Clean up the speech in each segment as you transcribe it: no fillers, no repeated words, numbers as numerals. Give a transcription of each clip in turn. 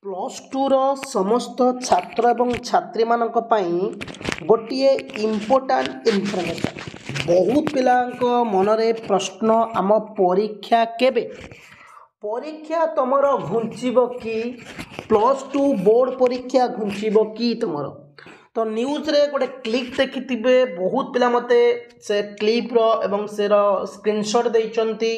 Plus two रो समस्त छात्र एवं छात्री मानक पई गोटिए इम्पोर्टाट इनफॉरमेशन बहुत पिलांको मनरे प्रश्न आम परीक्षा केबे परीक्षा तुमर घुंचीब कि प्लस टू बोर्ड परीक्षा घुंचीब कि तुमर तो न्यूज रे गोटे क्लिप देखि बहुत पिला मते से क्लिप रो एवं से स्क्रीनशॉट देइचंती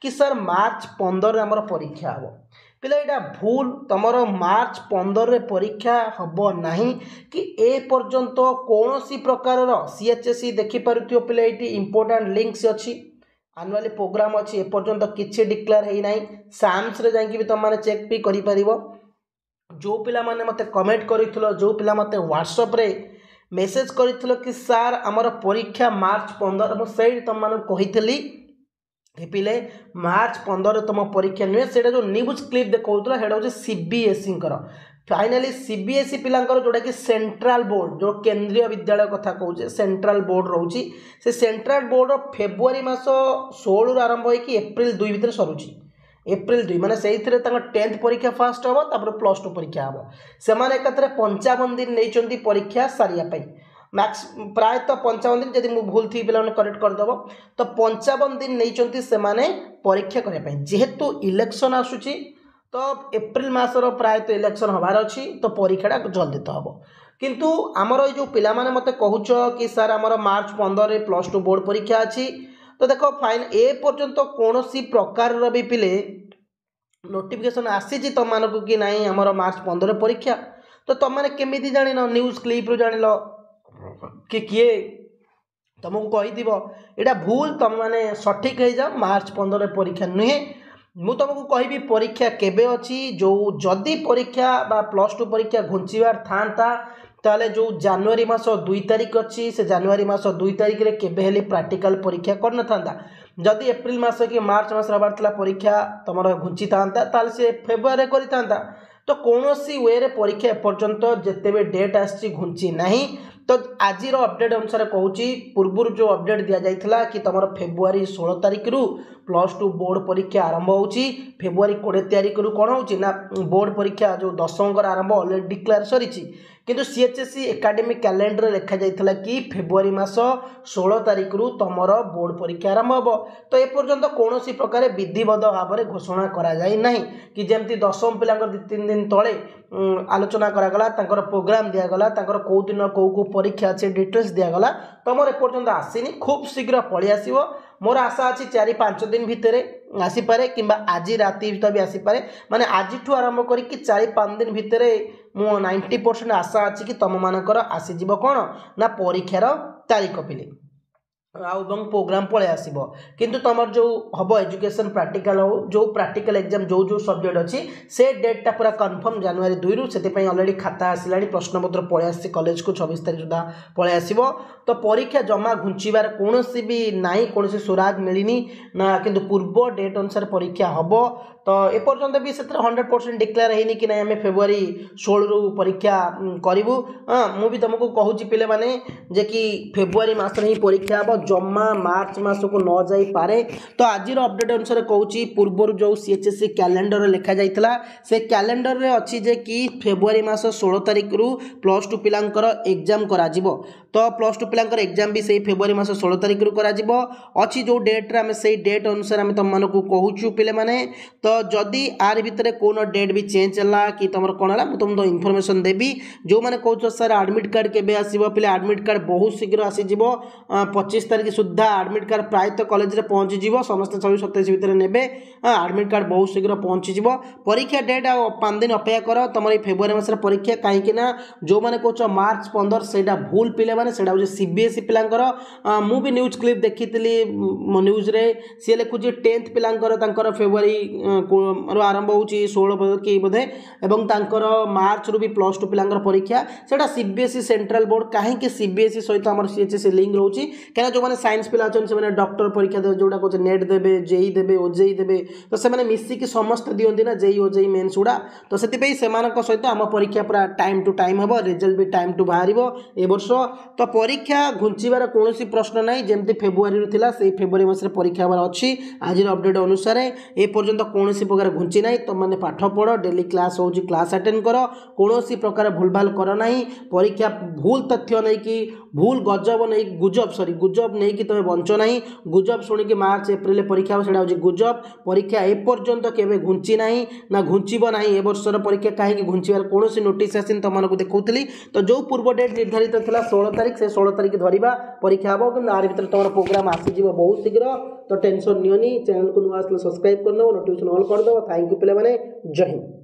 कि सर मार्च 15 रे हमर परीक्षा हबो पिला एटा भूल तुमर मार्च 15 रे परीक्षा हबो नहीं कि ए पर्यंत कौनसी प्रकार सीएचएसई देखि पारुथियो पिला एटी इंपोर्टेंट लिंक्स अछि एनुअल प्रोग्राम अछि ए पर्यंत किछि डिक्लेयर हेई नाही साम्स रे जाई कि तुम माने चेक भी करि परिबो जो पिला माने मते कमेंट करिथिलो जो पिला मते व्हाट्सएप रे मेसेज करिथिलो कि सर हमर परीक्षा मार्च 15 मो सेही तुम माने कहितली पिले मार्च 15 तुम परीक्षा नुहे से जो न्यूज क्लिप देखा है सीबीएसई फाइनाली सीबीएसई पिलांकर जोटा कि सेंट्रल बोर्ड जो केंद्रीय विद्यालय कथा कहूचे सेंट्रल बोर्ड रोची से सेंट्रल बोर्ड फेब्रुआरी मास 16 आरंभ होगी एप्रिल 2 भितर सरुची एप्रिल 2 माने से 10th परीक्षा फास्ट हम तापर प्लस 2 परीक्षा हम से 55 दिन नहीं परीक्षा सारिया मैक्स प्रायतः 55 दिन जदि मु भूल थी पिला करेक्ट करदेव तो 55 दिन नहीं से परीक्षा करने जेहेतु इलेक्शन आसूची तो एप्रिल मासर प्रायतः इलेक्शन हबार अच्छी तो परीक्षाटा जल्दी तो हम किंतु आमर जो पिला माने मते कहूच कि सर आमर मार्च 15 प्लस 2 बोर्ड परीक्षा अच्छी तो देख फाइन ए पर्यंत कौन सी प्रकार भी पिले नोटिफिकेशन आसी तुम मानक कि नहीं आमर मार्च 15 परीक्षा तो तुम मैंने केमी जान न्यूज क्लिप रू जान कि किए तुमको कही एटा भूल तुम मैंने सठिक हो जाओ मार्च 15 परीक्षा नुहे मु तुमको कहि परीक्षा केबे अछि जो जदि परीक्षा बा प्लस 2 परीक्षा घुंचीबार था ताले जो जनवरी मास 2 तारिख अच्छी से जनवरी मास 2 तारिख रे केबे हेली प्रैक्टिकल परीक्षा करना था जदि एप्रिल मास कि मार्च मास हबार थला परीक्षा तुमर घुंची था ताले से फेब्रुआरी करि था तो कौन सी वे रे परीक्षा एपर्यंत जिते डेट आसी घुंची नहीं तो आज अपडेट अनुसार कहूँ पूर्व जो अपडेट दि जाता कि तुम फेब्रुआरी 16 तारिख रु प्लस 2 बोर्ड परीक्षा आरंभ हो फेब्रुआरी 20 तारिख रु कौन हो बोर्ड परीक्षा जो 10th आरंभ अलरेडी डिक्लेयर सरी किंतु सीएचएसई एकेडमिक कैलेंडर लिखा जाता कि फेब्रुआरी मास 16 तारिख रु तुमर बोर्ड परीक्षा आरंभ हो तो एपर्यंत कौन सी प्रकार विधिबद्ध भाव में घोषणा करा जाई नहीं कि जमती 10th पिला 2-3 दिन तले आलोचना करागला प्रोग्राम दिगला कौ दिन कौ परीक्षा अच्छे डिटेल्स दिगला तुम एपर्यंत आसीनी खूब शीघ्र पलि आसो मोर आशा अच्छी 4-5 दिन भितर आसीपे कि आज राति भी आसीपे माने आज आरंभ कर 4-5 दिन भितर मु 90% आशा अच्छी कि तुम मानकर आसीज कौन ना परीक्षार तारीख पिले आउं प्रोग्राम पलि आसो किंतु तुम जो हम एजुकेशन प्रैक्टिकल हो जो प्रैक्टिकल एग्जाम जो जो सब्जेक्ट अच्छी से डेटा पूरा कन्फर्म जनवरी 2 रु से अलरेडी खाता आसला प्रश्नपत्र पलि आसी कॉलेज को 26 तारिख सुधा पलि आसो तो परीक्षा जमा घुंचीबार कौन भी नाई कौन सुराग मिलनी ना किंतु पूर्व डेट अनुसार परीक्षा हम तो एपर्यंत भी से 100% डिक्लेयर होनी कि नहीं आम फेब्रुआरी 16 रु परीक्षा करूँ मु भी तुमको कहूँ पिले माने जे कि फेब्रुआरी मास ही परीक्षा हम जमा मार्च मास को न जाई पारे तो आज अपडेट अनुसार कहूँ पूर्व जो सीएचएसई कैलेंडर लिखा जाता से कैलेंडर रे अच्छी जे कि फेब्रुआरी मास 16 तारिख रु प्लस 2 पिलांकर एग्जाम करा जिवो तो प्लस 2 पिलांकर एग्जाम भी से फेब्रुआरी मास 16 तारिख रु करा जिवो अच्छी जो डेट रे आम से डेट अनुसार आम तुम मानक कहूँ पिले माने तो जदि आर भितर कौन डेट भी चेंज है कि तुम कौन है तुमको इनफॉरमेशन देवी जो मैंने कौच सर एडमिट कार्ड केबे आसीबो पिले एडमिट कार्ड बहुत शीघ्र आसीजिवो 25 तारिख सुधा एडमिट कार्ड प्रायतः कॉलेज रे पहुँची जीवो समस्त 26-27 भितर नेबे एडमिट कार्ड बहुत शीघ्र पहुँची जीवो परीक्षा डेट आ 5 दिन अपेक्षा कर तुम फेब्रुआरी मास परीक्षा कहीं जो मैंने कौच मार्च 15 से भूल पिले मैंने से हूँ सीबीएसई पिलांकर मु भी न्यूज क्लिप देखी न्यूज रे सी लिखुची 10th पिलांकर फेब्रुआरी आरंभ हो 16 कि बोधे एवं तांकर मार्च रु भी प्लस 2 पिलांकर परीक्षा सेटा सीबीएसई सेंट्रल बोर्ड कहीं सीबीएसई सहित आम सीएचएसई लिंक रोची क्या जो जो मैंने साइंस पिला अच्छे से डॉक्टर परीक्षा देवे जोटा कहे नेट देवे जेई देवे ओजेई देवे तो से मिसिकी समस्त दिखती ना जेई ओजेई मेन्स गुड़ा तो से सहित आम परीक्षा पूरा टाइम टू टाइम हम रिजल्ट भी टाइम टू बाहर ए वर्ष तो परीक्षा घुंचार कौन प्रश्न ना जमी फेब्रुआरी था से फेब्रुआरी मास परीक्षा हमार अच्छी आज अपडेट अनुसार ए पर्यंत कौन प्रकार घुंची ना तुम मैंने पाठ पढ़ डेली क्लास हो क्लास अटेंड कर कौन प्रकार भूल भाल कर ना परीक्षा भूल तथ्य नहीं कि भूल गजब नहीं गुजब नहीं कि तुम्हें बंच ना गुजब शुणिकी मार्च एप्रिल परीक्षा हो हूँ गुजब परीक्षा एपर्यंत केवे घुंची ना घुंचब ना ए वर्षर परीक्षा कहीं घुंचार कौन नोटिस आसी तुमको देखी तो जो पूर्व डेट निर्धारित था 16 तारीख से 16 तारीख धरवा परीक्षा हम कि आर भर तुम प्रोग्राम आसीज बहुत शीघ्र तो टेंशन नियोनी चैनल को नुआ सब्सक्राइब कर नोटिफिकेशन ऑल करदे थैंक यू पे जय हिंद।